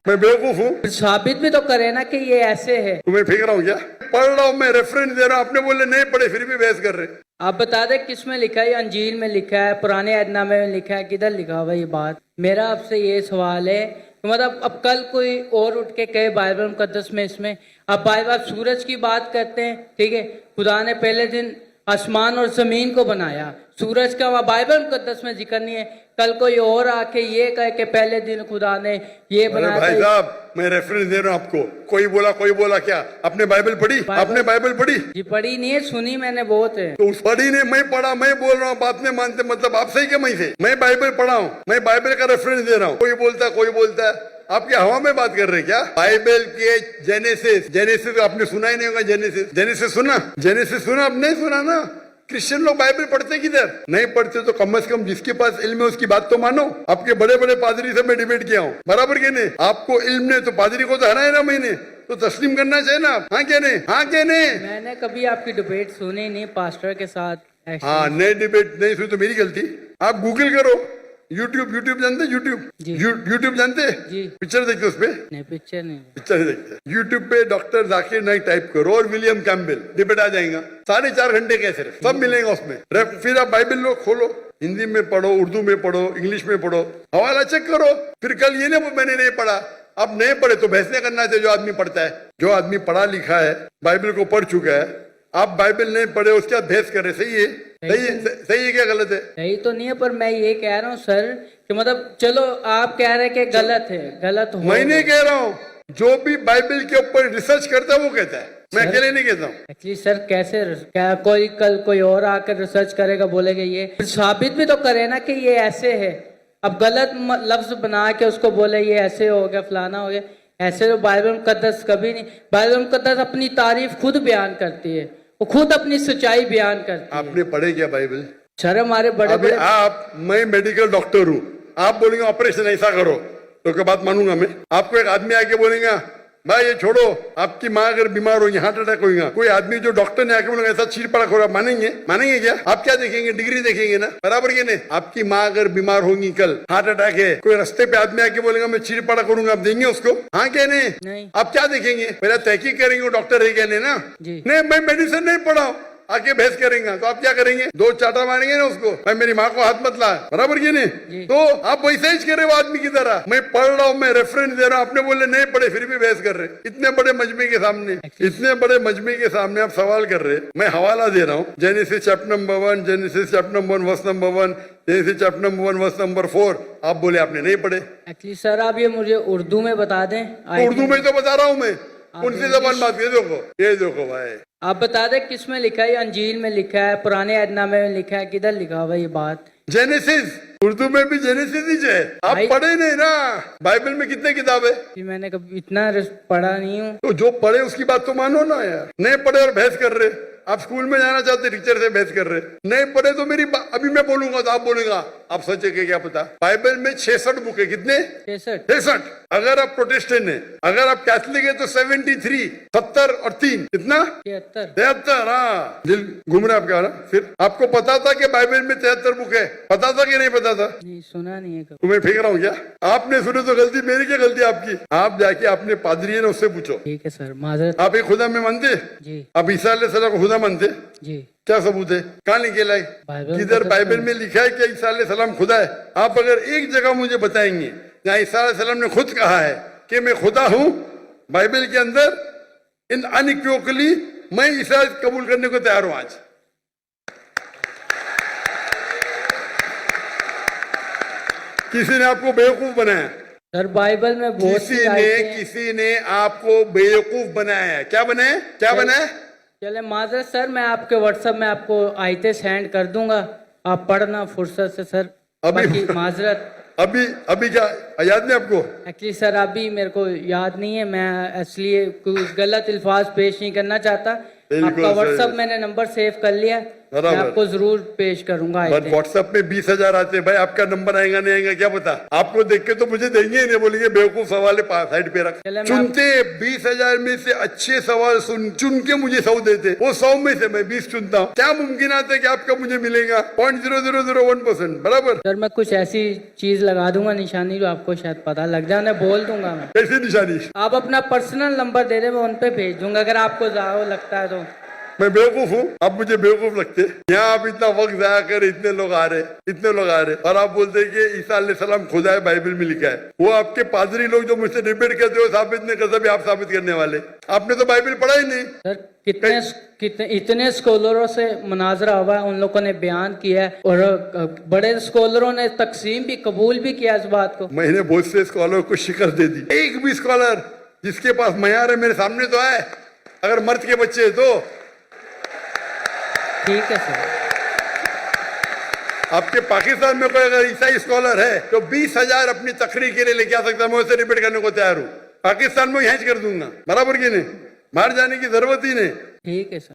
मैं बेवकूफ हूँ? साबित भी तो करे ना कि ये ऐसे है। तुम्हें फेंक रहा हूँ क्या? पढ़ रहा हूँ मैं, रेफरेंस दे रहा हूँ, आपने बोले नहीं पढ़े फिर भी बहस कर रहे। आप बता दें किस में लिखा है? अंजील में लिखा है, पुराने अहदनामे में लिखा है, किधर लिखा हुआ ये बात? मेरा आपसे ये सवाल है कि मतलब अब कल कोई और उठ के कहे बाइबल मुकद्दस में इसमें, अब बाइबल सूरज की बात करते हैं, ठीक है, खुदा ने पहले दिन आसमान और जमीन को बनाया, सूरज का वहाँ बाइबल मुकद्दस में जिक्र नहीं है। कल कोई और आके ये कहे कि पहले दिन खुदा ने ये बनाया। भाई साहब मैं रेफरेंस दे रहा हूँ आपको, कोई बोला क्या? आपने बाइबल पढ़ी? आपने बाइबल पढ़ी? जी पढ़ी नहीं है, सुनी मैंने बहुत है। तो उस पढ़ी ने, मैं पढ़ा, मैं बोल रहा हूँ, बात नहीं मानते, मतलब आप सही क्या मैं से? मैं बाइबल पढ़ा हूँ, मैं बाइबल का रेफरेंस दे रहा हूँ, कोई बोलता है। आप क्या हवा में बात कर रहे हैं क्या? बाइबल के जेनेसिस आपने सुना ही नहीं होगा। जेनेसिस सुना? आप नहीं सुना ना। क्रिश्चियन लोग बाइबल पढ़ते किधर? नहीं पढ़ते तो कम से कम जिसके पास इल्म है उसकी बात तो मानो। आपके बड़े बड़े पादरी से मैं डिबेट किया हूँ, बराबर के नहीं? आपको इल्म नहीं तो पादरी को तो हराए ना मैंने, तो तस्लीम करना चाहिए ना। हाँ क्या नहीं? हाँ क्या नहीं? मैंने कभी आपकी डिबेट सुनी नहीं पास्टर के साथ। हाँ, नई डिबेट नहीं सुनी तो मेरी गलती। आप गूगल करो, यूट्यूब जानते? यूट्यूब जानते? जी। पिक्चर देखते उस पे? नहीं पिक्चर नहीं। पिक्चर देखते यूट्यूब पे डॉक्टर जाकिर नाइक टाइप करो और विलियम कैम्पबेल, डिबेट आ जाएगा। 4.5 घंटे के सिर्फ, सब मिलेगा उसमें। फिर आप बाइबल लो, खोलो, हिंदी में पढ़ो, उर्दू में पढ़ो, इंग्लिश में पढ़ो, हवाला चेक करो। फिर कल ये नहीं मैंने नहीं पढ़ा, अब नहीं पढ़े तो बहस नहीं करना चाहिए। जो आदमी पढ़ता है, जो आदमी पढ़ा लिखा है, बाइबल को पढ़ चुका है, आप बाइबल नहीं पढ़े उसके बाद बहस करे, सही है? सही है क्या गलत है? सही तो नहीं है, पर मैं ये कह रहा हूँ सर कि मतलब चलो आप कह रहे हैं कि गलत है, गलत हो। मैं नहीं कह रहा हूँ, जो भी बाइबल के ऊपर रिसर्च करता है वो कहता है, मैं अकेले नहीं कहता हूँ। एक्चुअली सर कैसे क्या कोई कल कोई और आकर रिसर्च करेगा, बोलेगा ये, फिर साबित भी तो करे ना कि ये ऐसे है। अब गलत लफ्ज बना के उसको बोले ये ऐसे हो गया, फलाना हो गया, ऐसे तो बाइबल मुकद्दस कभी नहीं। बाइबल मुकद्दस अपनी तारीफ खुद बयान करती है, वो खुद अपनी सच्चाई बयान करती है। आपने पढ़े क्या बाइबल? सर हमारे बड़े बड़े मैं मेडिकल डॉक्टर हूँ, आप बोलेंगे ऑपरेशन ऐसा करो तो क्या बात मानूंगा मैं? आपको एक आदमी आके बोलेगा भाई ये छोड़ो, आपकी माँ अगर बीमार होगी, हार्ट अटैक होगा, कोई आदमी जो डॉक्टर ने आके बोलेगा ऐसा चीर पड़ा खोरा, मानेंगे क्या? आप क्या देखेंगे? डिग्री देखेंगे ना, बराबर के नहीं? आपकी माँ अगर बीमार होगी, कल हार्ट अटैक है, कोई रास्ते पे आदमी आके बोलेगा मैं चीर पड़ा करूंगा, आप देंगे उसको? हाँ क्या नहीं? आप क्या देखेंगे? पहले तहकीक करेंगे वो डॉक्टर है क्या नहीं ना? नहीं, मैं मेडिसिन नहीं पढ़ा हूँ, आके बहस करेंगे तो आप क्या करेंगे? 2 चाटा मारेंगे ना उसको, भाई मेरी माँ को हाथ मत ला, बराबर की नहीं? तो आप वैसे ही करे वो आदमी की तरह। मैं पढ़ रहा हूँ, मैं रेफरेंस दे रहा हूँ, आपने बोले नहीं पढ़े फिर भी बहस कर रहे। इतने बड़े मजमे के सामने आप सवाल कर रहे। मैं हवाला दे रहा हूँ, Genesis chapter number 1, Genesis chapter number 1 verse number 1, Genesis chapter number 1 verse number 4। आप बोले आपने नहीं पढ़े। एक्चुअली सर आप ये मुझे उर्दू में बता दें। उर्दू में तो बता रहा हूँ मैं, उनसे जबान बात ये देखो भाई। आप बता दें किस में लिखा है? अंजील में लिखा है, पुराने अहदनामे में लिखा है, किधर लिखा हुआ ये बात? जेनेसिस, उर्दू में भी जेनेसिस ही है। आप पढ़े नहीं ना? बाइबल में कितने किताब है? मैंने कभी इतना पढ़ा नहीं हूँ। तो जो पढ़े उसकी बात तो मानो ना यार। नहीं पढ़े और बहस कर रहे, आप स्कूल में जाना चाहते टीचर से बहस कर रहे। नहीं पढ़े तो अभी मैं बोलूंगा तो आप बोलेगा आप सच है क्या पता? बाइबल में 66 बुक है। कितने? 66। अगर आप प्रोटेस्टेंट है, अगर आप कैथलिक है तो 73, 70 और 3 कितना? 73। हाँ, दिल घूम रहा है आपका ना। फिर आपको पता था कि बाइबल में 73 बुक है? पता था कि नहीं पता था? नहीं, सुना नहीं है। तुम्हें फेंक रहा हूँ क्या? आपने सुने तो गलती मेरी, क्या गलती आपकी? आप जाके अपने पादरी है ना उससे पूछो। ठीक है सर, माजरत। आप एक खुदा में मानते? जी। आप ईसा अलैहिस्सलाम को खुदा मानते? जी। क्या सबूत है? कहाँ निकला है? किधर बाइबल में लिखा है कि ईसा अलैहिस्सलाम खुदा है? आप अगर एक जगह मुझे बताएंगे जहाँ ईसा अलैहिस्सलाम ने खुद कहा है कि मैं खुदा हूँ, बाइबल के अंदर इन अनइक्विवोकली, मैं ईसा कबूल करने को तैयार हूँ आज। किसी ने आपको बेवकूफ बनाया? सर बाइबल में बहुत किसी ने आपको बेवकूफ बनाया है। क्या बनाया? चले माजरत सर, मैं आपके व्हाट्सएप में आपको आयतें सेंड कर दूंगा, आप पढ़ना फुर्सत से सर। अभी माजरत अभी क्या याद नहीं आपको? एक्चुअली सर अभी मेरे को याद नहीं है, मैं इसलिए कुछ गलत अल्फाज पेश नहीं करना चाहता। आपका व्हाट्सएप मैंने नंबर सेव कर लिया, बराबर। आपको जरूर पेश करूंगा पर आयतें। व्हाट्सएप में 20,000 आते हैं भाई, आपका नंबर आएगा नहीं आएगा क्या पता। आपको देख के तो मुझे देंगे ही नहीं, बोलेंगे बेवकूफ सवाल है साइड पे रख। चले मैं चुनते 20,000 में से अच्छे सवाल चुन के मुझे 100 देते, वो 100 में से मैं 20 चुनता हूँ। क्या मुमकिन है कि आपका मुझे मिलेगा 0.0001%, बराबर। सर मैं कुछ ऐसी चीज लगा दूंगा निशानी जो आपको शायद पता लग जाए, उन्हें बोल दूंगा मैं। कैसी निशानी? आप अपना पर्सनल नंबर दे दे, मैं उन पे भेज दूंगा अगर आपको जाओ लगता है तो। मैं बेवकूफ हूँ? आप मुझे बेवकूफ लगते हैं। यहाँ आप इतना वक्त जाया कर, इतने लोग आ रहे और आप बोलते हैं कि ईसा अलैहिस्सलाम खुदा है, बाइबल में लिखा है। वो आपके पादरी लोग जो मुझसे डिबेट करते हो साबित नहीं कर सकते, आप साबित करने वाले। आपने तो बाइबल पढ़ा ही नहीं। सर कितने इतने स्कॉलरों से मुनाजरा हुआ है, उन लोगों ने बयान किया है और बड़े स्कॉलरों ने तकसीम भी कबूल भी किया इस बात को। मैंने बहुत से स्कॉलर को शिकस्त दे दी। एक भी स्कॉलर जिसके पास मयार है मेरे सामने तो आए, अगर मर्द के बच्चे है तो। ठीक है सर। आपके पाकिस्तान में कोई अगर ईसाई स्कॉलर है तो 20,000 अपनी तकरीर के लिए लेके आ सकता है, मैं उसे डिबेट करने को तैयार हूँ। पाकिस्तान में हैंच कर दूंगा, बराबर की नहीं, बाहर जाने की जरूरत ही नहीं। ठीक है सर।